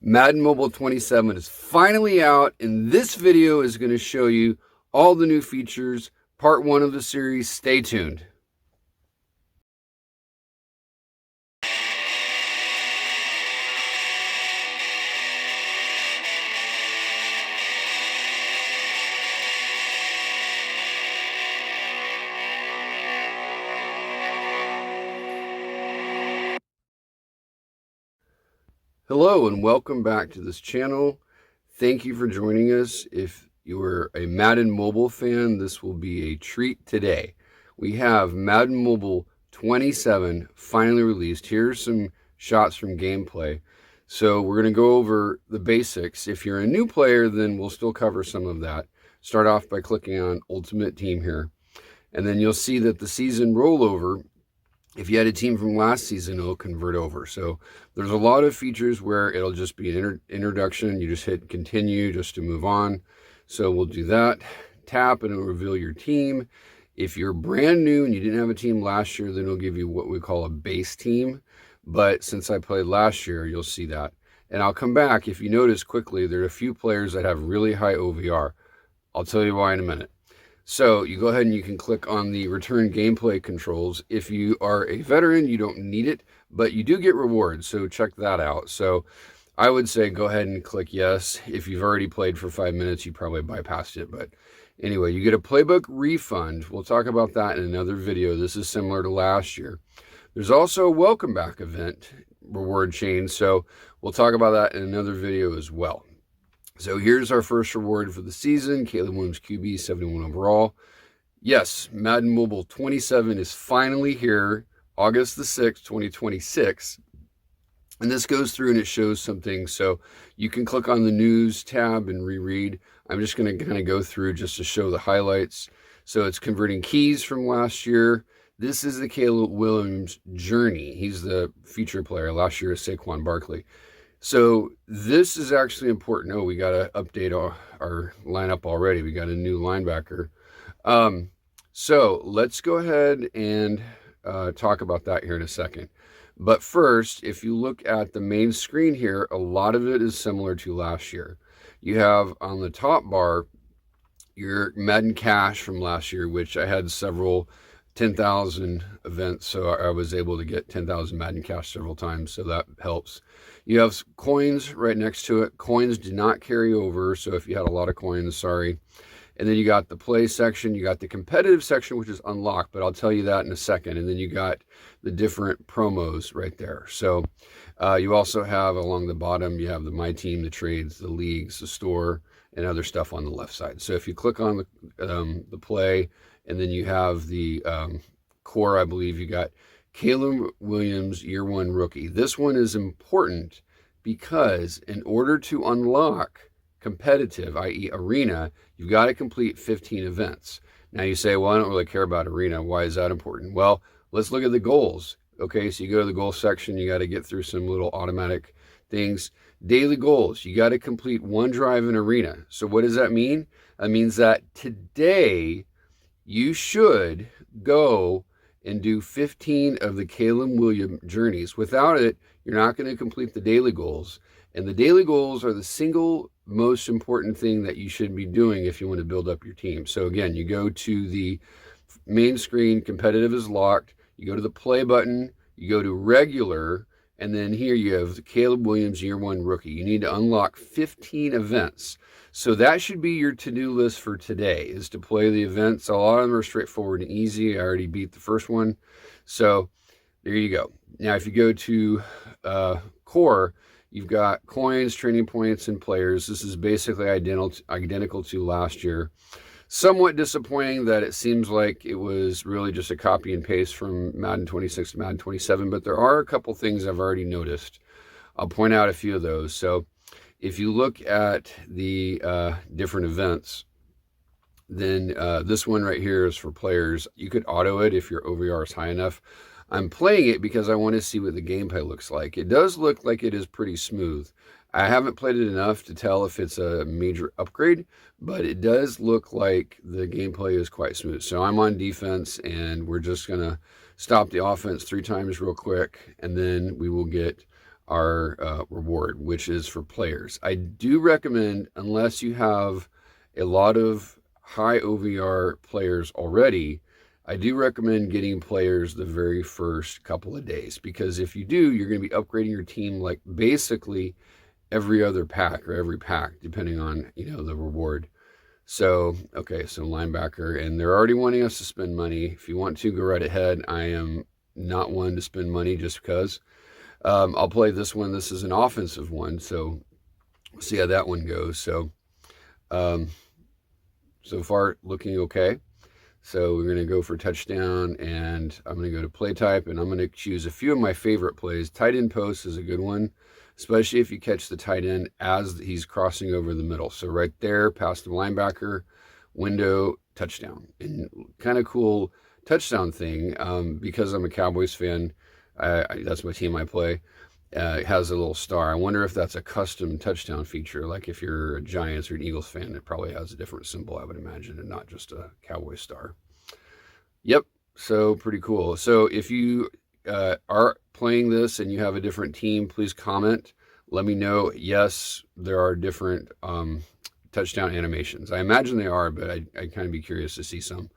Madden Mobile 27 is finally out, and this video is going to show you all the new features, part 1 of the series. Stay tuned. Hello and welcome back to this channel. Thank you for joining us. If you're a Madden Mobile fan, this will be a treat today. We have Madden Mobile 27 finally released. Here's some shots from gameplay. So we're going to go over the basics. If you're a new player, then we'll still cover some of that. Start off by clicking on Ultimate Team here. And then you'll see that the season rollover, if you had a team from last season, it'll convert over. So there's a lot of features where it'll just be an introduction. You just hit continue just to move on. So we'll do that. Tap and it'll reveal your team. If you're brand new and you didn't have a team last year, then it'll give you what we call a base team. But since I played last year, you'll see that. And I'll come back. If you notice quickly, there are a few players that have really high OVR. I'll tell you why in a minute. So you go ahead and you can click on the return gameplay controls. If you are a veteran, you don't need it, but you do get rewards, so check that out. So I would say go ahead and click yes. If you've already played for 5 minutes, you probably bypassed it. But anyway, you get a playbook refund. We'll talk about that in another video. This is similar to last year. There's also a welcome back event reward chain, so we'll talk about that in another video as well. So here's our first reward for the season. Caleb Williams QB, 71 overall. Yes, Madden Mobile 27 is finally here, August the 6th, 2026. And this goes through and it shows some things. So you can click on the news tab and reread. I'm just going to kind of go through just to show the highlights. So it's converting keys from last year. This is the Caleb Williams journey. He's the feature player. Last year is Saquon Barkley. So this is actually important. Oh, we got to update our lineup already. We got a new linebacker. So let's go ahead and talk about that here in a second. But first, if you look at the main screen here, a lot of it is similar to last year. You have on the top bar your Madden Cash from last year, which I had several 10,000 events, so I was able to get 10,000 Madden Cash several times, so that helps. You have coins right next to it. Coins do not carry over, so if you had a lot of coins, sorry. And then you got the play section, you got the competitive section, which is unlocked, but I'll tell you that in a second. And then you got the different promos right there. So you also have along the bottom, you have the My Team, the trades, the leagues, the store, and other stuff on the left side. So if you click on the play, and then you have the core, I believe you got Caleb Williams, year 1 rookie. This one is important because in order to unlock competitive, i.e. arena, you've got to complete 15 events. Now you say, well, I don't really care about arena. Why is that important? Well, let's look at the goals. Okay, so you go to the goal section, you got to get through some little automatic things. Daily goals, you got to complete 1 drive in arena. So what does that mean? That means that today you should go and do 15 of the Caleb Williams journeys. Without it, you're not going to complete the daily goals. And the daily goals are the single most important thing that you should be doing if you want to build up your team. So again, you go to the main screen, competitive is locked. You go to the play button, you go to regular, and then here you have the Caleb Williams, year 1 rookie. You need to unlock 15 events. So that should be your to-do list for today, is to play the events. A lot of them are straightforward and easy. I already beat the first one. So there you go. Now, if you go to core, you've got coins, training points, and players. This is basically identical to last year. Somewhat disappointing that it seems like it was really just a copy and paste from Madden 26 to Madden 27, but there are a couple things I've already noticed. I'll point out a few of those. So if you look at the different events, then this one right here is for players. You could auto it if your OVR is high enough. I'm playing it because I want to see what the gameplay looks like. It does look like it is pretty smooth. I haven't played it enough to tell if it's a major upgrade, but it does look like the gameplay is quite smooth. So I'm on defense, and we're just going to stop the offense 3 times real quick, and then we will get our reward, which is for players. I do recommend, unless you have a lot of high OVR players already, I do recommend getting players the very first couple of days, because if you do, you're going to be upgrading your team like basically every other pack or every pack, depending on, the reward. So, okay, so linebacker, and they're already wanting us to spend money. If you want to, go right ahead. I am not one to spend money just because. I'll play this one. This is an offensive one, so we'll see how that one goes. So, so far looking okay. So we're going to go for touchdown, and I'm going to go to play type, and I'm going to choose a few of my favorite plays. Tight end post is a good one, especially if you catch the tight end as he's crossing over the middle. So right there, past the linebacker, window, touchdown. And kind of cool touchdown thing, because I'm a Cowboys fan, that's my team I play. It has a little star. I wonder if that's a custom touchdown feature. Like if you're a Giants or an Eagles fan, it probably has a different symbol, I would imagine, and not just a Cowboy star. Yep, so pretty cool. So if you are playing this and you have a different team, please comment. Let me know. Yes, there are different touchdown animations. I imagine they are, but I'd kind of be curious to see some.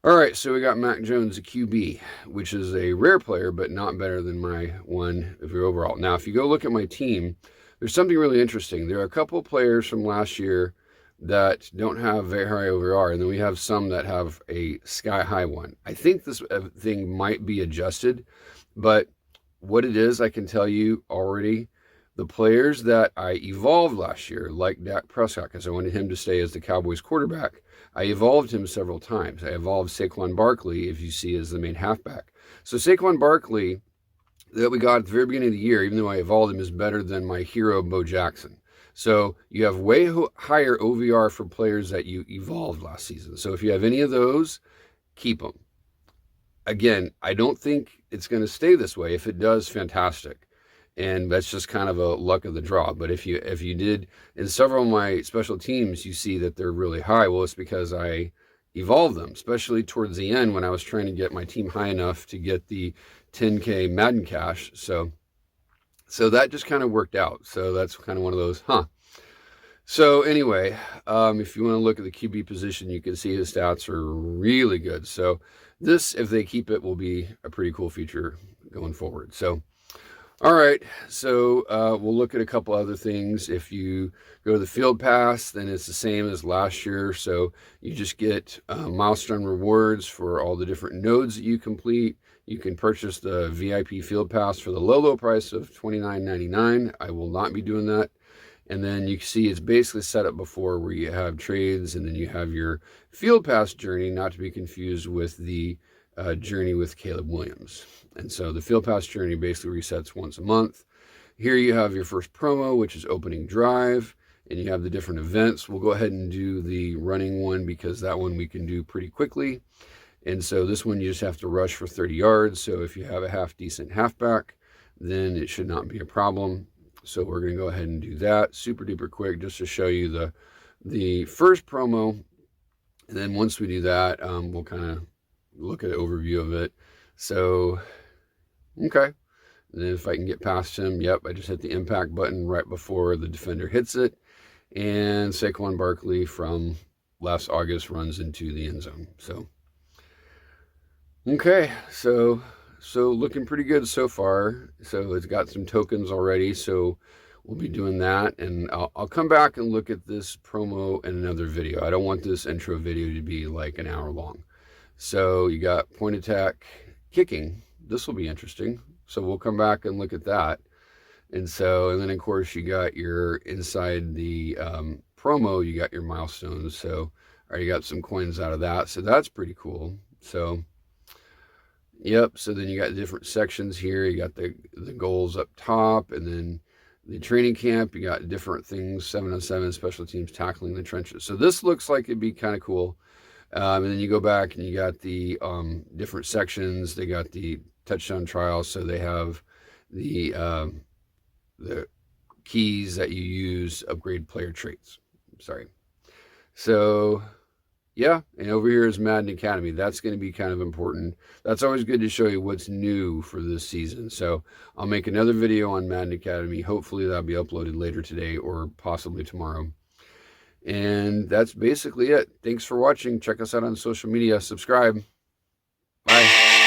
All right, so we got Mac Jones, a QB, which is a rare player, but not better than my one of your overall. Now, if you go look at my team, there's something really interesting. There are a couple of players from last year that don't have very high OVR, and then we have some that have a sky-high one. I think this thing might be adjusted, but what it is, I can tell you already. The players that I evolved last year, like Dak Prescott, because I wanted him to stay as the Cowboys quarterback, I evolved him several times. I evolved Saquon Barkley, if you see, as the main halfback. So Saquon Barkley, that we got at the very beginning of the year, even though I evolved him, is better than my hero, Bo Jackson. So you have way higher OVR for players that you evolved last season. So if you have any of those, keep them. Again, I don't think it's going to stay this way. If it does, fantastic. And that's just kind of a luck of the draw. But if you did, in several of my special teams, you see that they're really high. Well, it's because I evolved them, especially towards the end when I was trying to get my team high enough to get the 10K Madden cash. So that just kind of worked out. So that's kind of one of those, So anyway, if you want to look at the QB position, you can see his stats are really good. So this, if they keep it, will be a pretty cool feature going forward. So, all right, so we'll look at a couple other things. If you go to the field pass, then it's the same as last year. So you just get milestone rewards for all the different nodes that you complete. You can purchase the VIP field pass for the low price of $29.99. I will not be doing that. And then you can see it's basically set up before, where you have trades, and then you have your field pass journey, not to be confused with the journey with Caleb Williams. And so the field pass journey basically resets once a month. Here you have your first promo, which is opening drive, and you have the different events. We'll go ahead and do the running one, because that one we can do pretty quickly. And so this one, you just have to rush for 30 yards. So if you have a half decent halfback, then it should not be a problem. So we're going to go ahead and do that super duper quick, just to show you the first promo. And then once we do that, we'll kind of look at an overview of it. So, okay. And then if I can get past him, yep, I just hit the impact button right before the defender hits it. And Saquon Barkley from last August runs into the end zone. So, okay. So looking pretty good so far. So it's got some tokens already. So we'll be doing that. And I'll come back and look at this promo in another video. I don't want this intro video to be like an hour long. So you got point attack kicking. This will be interesting. So we'll come back and look at that. And then of course you got your inside the promo, you got your milestones. So I already got some coins out of that. So that's pretty cool. So, yep. So then you got different sections here. You got the goals up top, and then the training camp, you got different things, 7-on-7 special teams, tackling the trenches. So this looks like it'd be kind of cool. And then you go back and you got the different sections. They got the touchdown trials. So they have the keys that you use, upgrade player traits. Sorry. So Yeah, and over here is Madden Academy. That's going to be kind of important. That's always good to show you what's new for this season. So I'll make another video on Madden Academy. Hopefully that'll be uploaded later today or possibly tomorrow. And that's basically it. Thanks for watching. Check us out on social media. Subscribe. Bye.